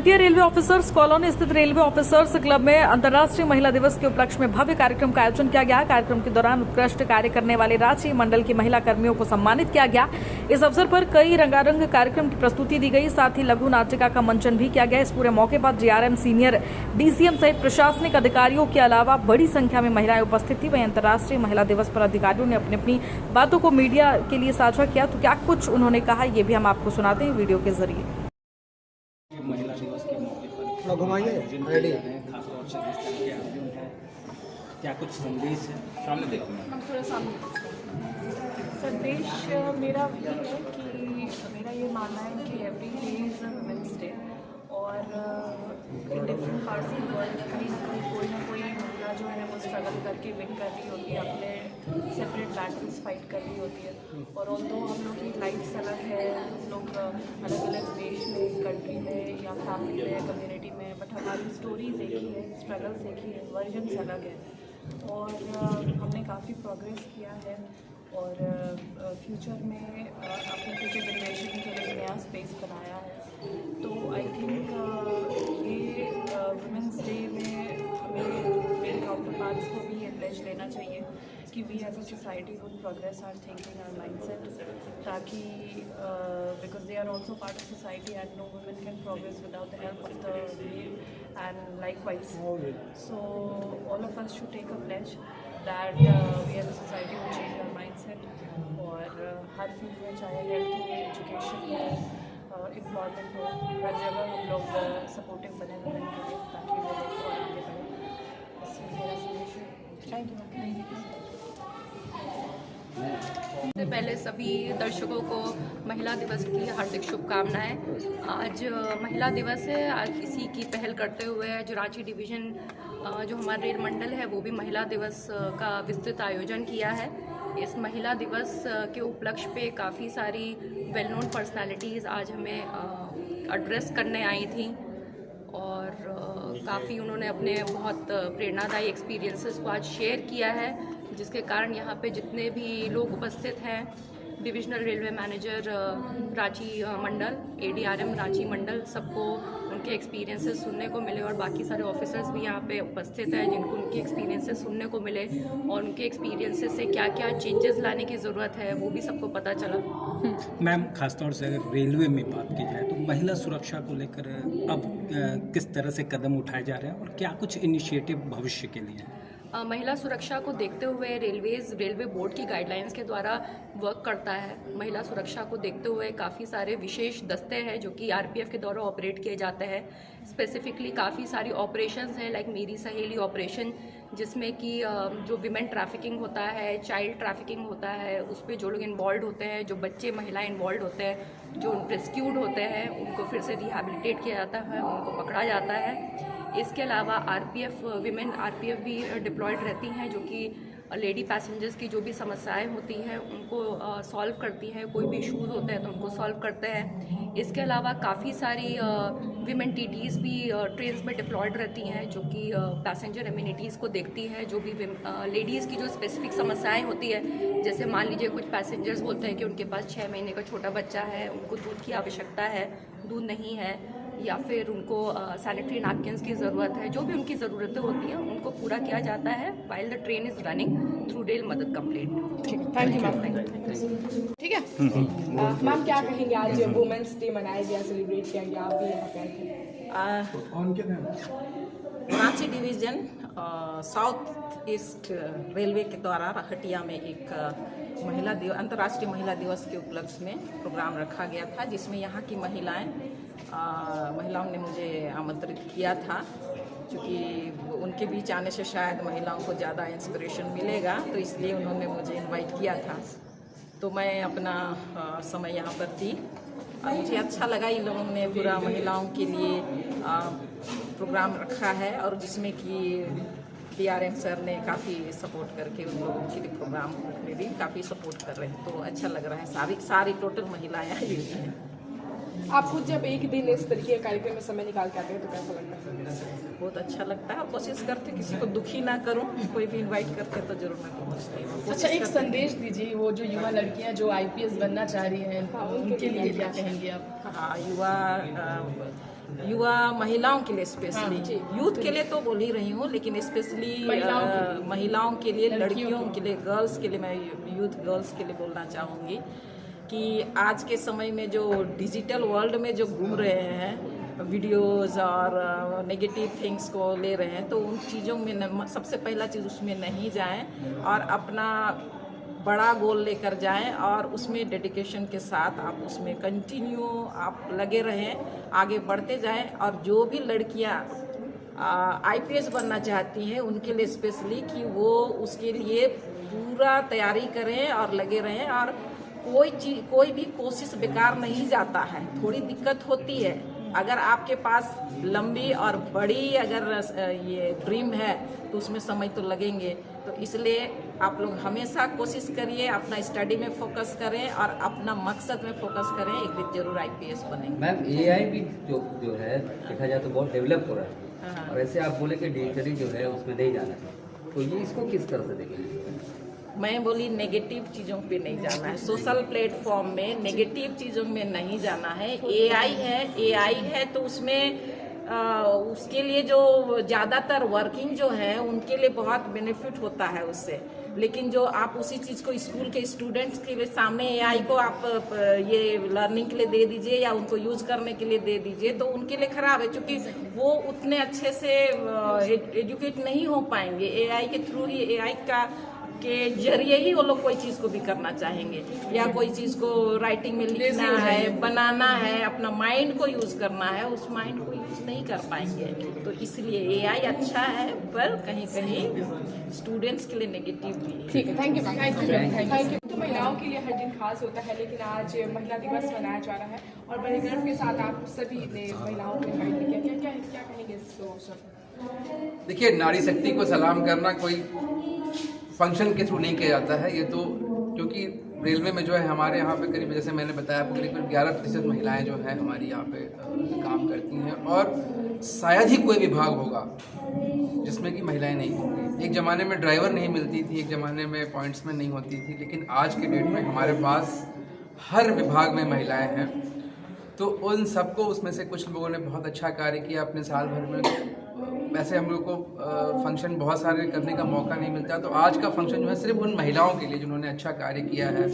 भारतीय railway officers colony स्थित railway officers club में अंतर्राष्ट्रीय महिला दिवस के उपलक्ष्य में भव्य कार्यक्रम का आयोजन किया गया। कार्यक्रम के दौरान उत्कृष्ट कार्य करने वाले रांची मंडल की महिला कर्मियों को सम्मानित किया गया। इस अवसर पर कई रंगारंग कार्यक्रम की प्रस्तुति दी गई, साथ ही लघु नाटिका का मंचन भी किया गया। इस पूरे मौके पर जीआरएम, सीनियर डीसीएम सहित प्रशासनिक अधिकारियों के अलावा बड़ी संख्या में महिलाएं उपस्थित थी। वहीं अंतर्राष्ट्रीय महिला दिवस पर अधिकारियों ने अपनी अपनी बातों को मीडिया के लिए साझा किया। तो क्या कुछ उन्होंने कहा, ये भी हम आपको सुनाते हैं वीडियो के जरिए। महिला दिवस के मौके पर आयोजन किया है, खासतौर से जिस तरह के आयोजन है, क्या कुछ संदेश है? सामने देखते हैं। हम थोड़ा सामने संदेश मेरा ये है कि मेरा ये मानना है कि every day is a women's day और in different parts of world कहीं ना कोई महिला जो है वो स्ट्रगल करके विन कर रही होती है, अपने सेपरेट बैटल्स फाइट कर रही होती है। और ऑल्दो हम लोग की लाइफ्स अलग है, हम लोग अलग अलग देश में, कंट्री में या फैमिली में, कम्युनिटी में, बट हमारी स्टोरीज एक ही है, स्ट्रगल्स एक ही है, वर्जन्स अलग है। और हमने काफ़ी प्रोग्रेस किया है और फ्यूचर में अपने फ्यूचर जनरेशन के लिए नया स्पेस बनाया है। तो आई थिंक ये वुमेंस डे में हमें मेरे काउंटर पार्ट्स को भी ये प्लेज लेना चाहिए कि we as a society would progress our thinking, our mindset, ताकि because they are also part of society and no women can progress without the help of the male and likewise. So all of us should take a pledge that we as a society would change our mindset और हर field में, चाहे health हो, education हो, employment हो, हर जगह हम लोग सपोर्टिव बने वुमेन के लिए, ताकि वो लोग और आगे बढ़ें। इससे मेरा संदेश है। Thank you. सबसे पहले सभी दर्शकों को महिला दिवस की हार्दिक शुभकामनाएं। आज महिला दिवस है। आज इसी की पहल करते हुए जो रांची डिवीज़न जो हमारा रेल मंडल है वो भी महिला दिवस का विस्तृत आयोजन किया है। इस महिला दिवस के उपलक्ष्य पे काफ़ी सारी वेल नोन पर्सनालिटीज़ आज हमें एड्रेस करने आई थी और काफ़ी उन्होंने अपने बहुत प्रेरणादायी एक्सपीरियंसेस को आज शेयर किया है, जिसके कारण यहाँ पे जितने भी लोग उपस्थित हैं, डिविजनल रेलवे मैनेजर रांची मंडल, एडीआरएम रांची मंडल, सबको उनके एक्सपीरियंसेस सुनने को मिले और बाकी सारे ऑफिसर्स भी यहाँ पे उपस्थित हैं जिनको उनके एक्सपीरियंसेस सुनने को मिले और उनके एक्सपीरियंसेस से क्या क्या चेंजेस लाने की ज़रूरत है वो भी सबको पता चला। मैम, खासतौर से अगर रेलवे में बात की जाए तो महिला सुरक्षा को लेकर अब किस तरह से कदम उठाए जा रहे हैं और क्या कुछ इनिशिएटिव भविष्य के लिए हैं? महिला सुरक्षा को देखते हुए रेलवे बोर्ड की गाइडलाइंस के द्वारा वर्क करता है। महिला सुरक्षा को देखते हुए काफ़ी सारे विशेष दस्ते हैं जो कि आरपीएफ के द्वारा ऑपरेट किए जाते हैं। स्पेसिफिकली काफ़ी सारी ऑपरेशंस हैं, लाइक मेरी सहेली ऑपरेशन, जिसमें कि जो विमेन ट्रैफिकिंग होता है, चाइल्ड ट्रैफिकिंग होता है, उस पर जो लोग इन्वॉल्व होते हैं, जो बच्चे महिलाएं इन्वॉल्व होते हैं, जो रेस्क्यूड होते हैं, उनको फिर से रिहैबिलिटेट किया जाता है, उनको पकड़ा जाता है। इसके अलावा आरपीएफ भी डिप्लॉयड रहती हैं, जो कि लेडी पैसेंजर्स की जो भी समस्याएं होती हैं उनको सॉल्व करती हैं। कोई भी इश्यूज़ होते हैं तो उनको सॉल्व करते हैं। इसके अलावा काफ़ी सारी विमेन टीटीज़ भी ट्रेन्स में डिप्लॉयड रहती हैं, जो कि पैसेंजर एमिनिटीज़ को देखती है। जो भी लेडीज़ की जो स्पेसिफिक समस्याएं होती है, जैसे मान लीजिए कुछ पैसेंजर्स बोलते हैं कि उनके पास 6 महीने का छोटा बच्चा है, उनको दूध की आवश्यकता है, दूध नहीं है, या फिर उनको सैनिटरी नैपकिन्स की ज़रूरत है, जो भी उनकी ज़रूरतें होती हैं उनको पूरा किया जाता है while the train is running through rail मदद कंप्लेंट। Thank you ma'am. ठीक है मैम, क्या कहेंगे? आज वुमेन्स डे मनाया गया, सेलिब्रेट किया गया, आप भी यहाँ पे Ranchi division south east railway के द्वारा हटिया में एक अंतर्राष्ट्रीय महिला दिवस के उपलक्ष्य में प्रोग्राम रखा गया था, जिसमें यहाँ की महिलाओं ने मुझे आमंत्रित किया था। क्योंकि उनके बीच आने से शायद महिलाओं को ज़्यादा इंस्पिरेशन मिलेगा, तो इसलिए उन्होंने मुझे इनवाइट किया था। तो मैं अपना समय यहाँ पर दी और मुझे अच्छा लगा। इन लोगों ने पूरा महिलाओं के लिए प्रोग्राम रखा है और जिसमें कि डीआरएम सर ने काफ़ी सपोर्ट करके उन लोगों के लिए प्रोग्राम में भी काफ़ी सपोर्ट कर रहे हैं। तो अच्छा लग रहा है। सारी टोटल महिलाएं आई हुई हैं। आप खुद जब एक दिन इस तरीके के कार्यक्रम में समय निकाल के आते हैं तो कैसा लगता है? बहुत अच्छा लगता है और कोशिश करते किसी को दुखी ना करूं। कोई भी इनवाइट करते तो जरूर मैं पहुंचती हूँ। अच्छा, एक संदेश दीजिए, वो जो युवा लड़कियां जो आईपीएस बनना चाह रही हैं उनके लिए क्या कहेंगे आप? हाँ, युवा युवा महिलाओं के लिए स्पेशली, यूथ के लिए तो बोल ही रही हूँ, लेकिन स्पेशली महिलाओं के लिए, लड़कियों के लिए, गर्ल्स के लिए, मैं यूथ गर्ल्स के लिए बोलना चाहूँगी कि आज के समय में जो डिजिटल वर्ल्ड में जो घूम रहे हैं, वीडियोस और नेगेटिव थिंग्स को ले रहे हैं, तो उन चीज़ों में सबसे पहला चीज़ उसमें नहीं जाएं और अपना बड़ा गोल लेकर जाएं और उसमें डेडिकेशन के साथ आप उसमें कंटिन्यू आप लगे रहें, आगे बढ़ते जाएं। और जो भी लड़कियां IPS बनना चाहती हैं उनके लिए स्पेशली कि वो उसके लिए पूरा तैयारी करें और लगे रहें, और कोई भी कोशिश बेकार नहीं जाता है। थोड़ी दिक्कत होती है, अगर आपके पास लंबी और बड़ी अगर ये ड्रीम है तो उसमें समय तो लगेंगे। तो इसलिए आप लोग हमेशा कोशिश करिए, अपना स्टडी में फोकस करें और अपना मकसद में फोकस करें, एक दिन जरूर IPS बनेंगे। मैम AI भी जो है देखा जाए तो बहुत डेवलप हो रहा है, हाँ। और ऐसे आप बोले कि डिजिटली जो है उसमें नहीं जाना है, तो ये इसको किस तरह से देखेंगे? मैं बोली नेगेटिव चीज़ों पे नहीं जाना है, सोशल प्लेटफॉर्म में नेगेटिव चीज़ों में नहीं जाना है। AI है तो उसमें उसके लिए जो ज़्यादातर वर्किंग जो है उनके लिए बहुत बेनिफिट होता है उससे, लेकिन जो आप उसी चीज़ को स्कूल के स्टूडेंट्स के सामने AI को आप ये लर्निंग के लिए दे दीजिए या उनको यूज़ करने के लिए दे दीजिए तो उनके लिए ख़राब है, क्योंकि वो उतने अच्छे से एजुकेट नहीं हो पाएंगे। AI के थ्रू ही, AI के जरिए ही वो लोग कोई चीज़ को भी करना चाहेंगे, या कोई चीज़ को राइटिंग में लिखना है, बनाना है, अपना माइंड को यूज़ करना है, उस माइंड को यूज़ नहीं कर पाएंगे। तो इसलिए AI अच्छा है, पर कहीं कहीं स्टूडेंट्स के लिए नेगेटिव भी है। ठीक है, थैंक यू। तो महिलाओं के लिए हर दिन खास होता है, लेकिन आज महिला दिवस मनाया जा रहा है और बड़े गर्व के साथ आप सभी ने महिलाओं को इनवाइट किया। क्या कहेंगे इस अवसर पर? देखिए, नारी शक्ति को सलाम करना कोई फंक्शन के थ्रू नहीं किया जाता है, ये तो क्योंकि रेलवे में जो है हमारे यहाँ पे करीब, जैसे मैंने बताया आपको, करीब 11% महिलाएं जो हैं हमारी यहाँ पे काम करती हैं, और शायद ही कोई विभाग होगा जिसमें कि महिलाएं नहीं होंगी। एक ज़माने में ड्राइवर नहीं मिलती थी, एक ज़माने में अपॉइंट्समेंट नहीं होती थी, लेकिन आज के डेट में हमारे पास हर विभाग में महिलाएँ हैं। तो उन सबको, उसमें से कुछ लोगों ने बहुत अच्छा कार्य किया अपने साल भर में। वैसे हम लोग को फंक्शन बहुत सारे करने का मौका नहीं मिलता, तो आज का फंक्शन जो है सिर्फ उन महिलाओं के लिए जिन्होंने अच्छा कार्य किया है,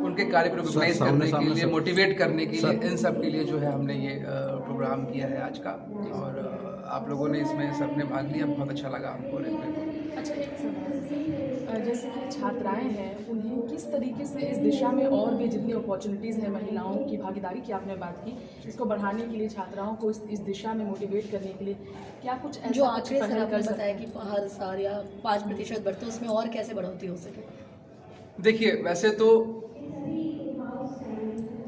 उनके कार्य को रिकॉग्नाइज करने के लिए, मोटिवेट करने के लिए, इन सब के लिए जो है हमने ये प्रोग्राम किया है आज का। और आप लोगों ने इसमें सबने भाग लिया, बहुत अच्छा लगा हमको रेलवे को। अच्छा, एक सवाल, जैसे कि छात्राएं हैं, उन्हें किस तरीके से इस दिशा में और भी जितनी अपॉर्चुनिटीज़ हैं, महिलाओं की भागीदारी की आपने बात की, इसको बढ़ाने के लिए, छात्राओं को इस दिशा में मोटिवेट करने के लिए क्या कुछ ऐसा जो आंकड़े सर आपने सकते बताया कि हर साल या 5% बढ़ते, उसमें और कैसे बढ़ोतरी हो सके? देखिए, वैसे तो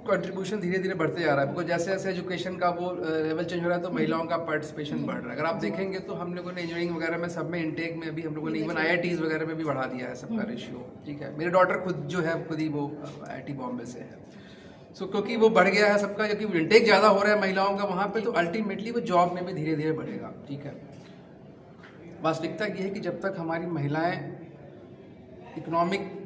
कंट्रीब्यूशन धीरे धीरे बढ़ते जा रहा है, बिकॉज जैसे जैसे एजुकेशन का वो लेवल चेंज हो रहा है तो महिलाओं का पार्टिसिपेशन बढ़ रहा है। अगर आप देखेंगे तो हम लोगों ने इंजीनियरिंग वगैरह में सब में इंटेक में भी हम लोगों ने इवन IITs वगैरह में भी बढ़ा दिया है सबका रेशियो। ठीक है, मेरी डॉटर खुद जो है खुद ही वो IIT बॉम्बे से है। सो क्योंकि वो बढ़ गया है सबका, क्योंकि इंटेक ज़्यादा हो रहा है महिलाओं का वहाँ पे, तो अल्टीमेटली वो जॉब में भी धीरे धीरे बढ़ेगा। ठीक है, वास्तविकता ये है कि जब तक हमारी महिलाएं इकोनॉमिक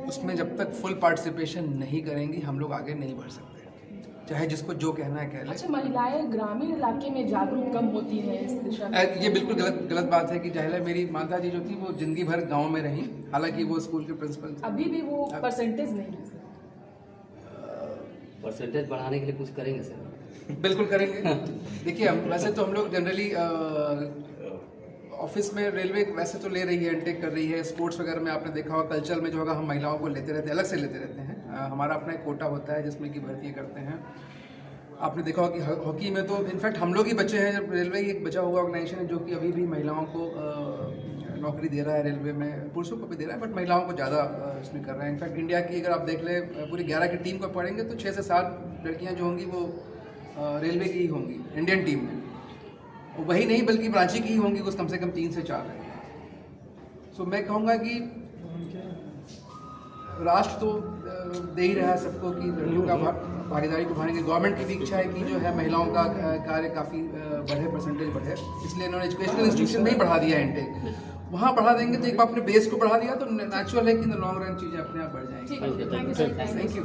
उसमें जब तक फुल पार्टिसिपेशन नहीं करेंगी, हम लोग आगे नहीं बढ़ सकते, चाहे जिसको जो कहना है कह ले। अच्छा, महिलाएं ग्रामीण इलाके में जागरूक कम होती हैं इस दिशा में? ये बिल्कुल गलत बात है कि जहला मेरी माता जी जो थी वो जिंदगी भर गांव में रही, हालांकि वो स्कूल के प्रिंसिपल थे। अभी भी वो परसेंटेज नहीं है। परसेंटेज बढ़ाने के लिए कुछ करेंगे सर? बिल्कुल करेंगे। देखिए, वैसे तो हम लोग जनरली ऑफिस में रेलवे वैसे तो ले रही है, इंटेक कर रही है। स्पोर्ट्स वगैरह में आपने देखा होगा, कल्चरल में जो होगा हम महिलाओं को लेते रहते हैं, अलग से लेते रहते हैं। हमारा अपना एक कोटा होता है जिसमें कि भर्ती करते हैं। आपने देखा होगा कि हॉकी में तो इनफैक्ट हम लोग ही बचे हैं, जब रेलवे एक बचा हुआ ऑर्गेनाइजेशन है जो कि अभी भी महिलाओं को नौकरी दे रहा है रेलवे में, पुरुषों को भी दे रहा है, बट महिलाओं को ज़्यादा इसमें कर रहा है। इनफैक्ट इंडिया की अगर आप देख लें, पूरी 11 की टीम को पढ़ेंगे तो 6 से 7 लड़कियाँ जो होंगी वो रेलवे की ही होंगी इंडियन टीम में। वही नहीं बल्कि रांची की ही होंगी, कुछ कम से कम 3 से 4 रहेंगे। सो मैं कहूँगा कि राष्ट्र तो दे ही रहा है सबको कि लड़कियों का भागीदारी को बढ़ाने की। गवर्नमेंट की भी इच्छा है कि जो है महिलाओं का कार्य काफ़ी बढ़े, परसेंटेज बढ़े, इसलिए इन्होंने एजुकेशनल इंस्टीट्यूशन में ही बढ़ा दिया है इंटेक। वहाँ बढ़ा देंगे तो एक बार अपने बेस को बढ़ा दिया तो नेचुरल है कि इन द लॉन्ग रन चीज़ें अपने आप बढ़ जाएंगी। ठीक है, थैंक यू। Thank you.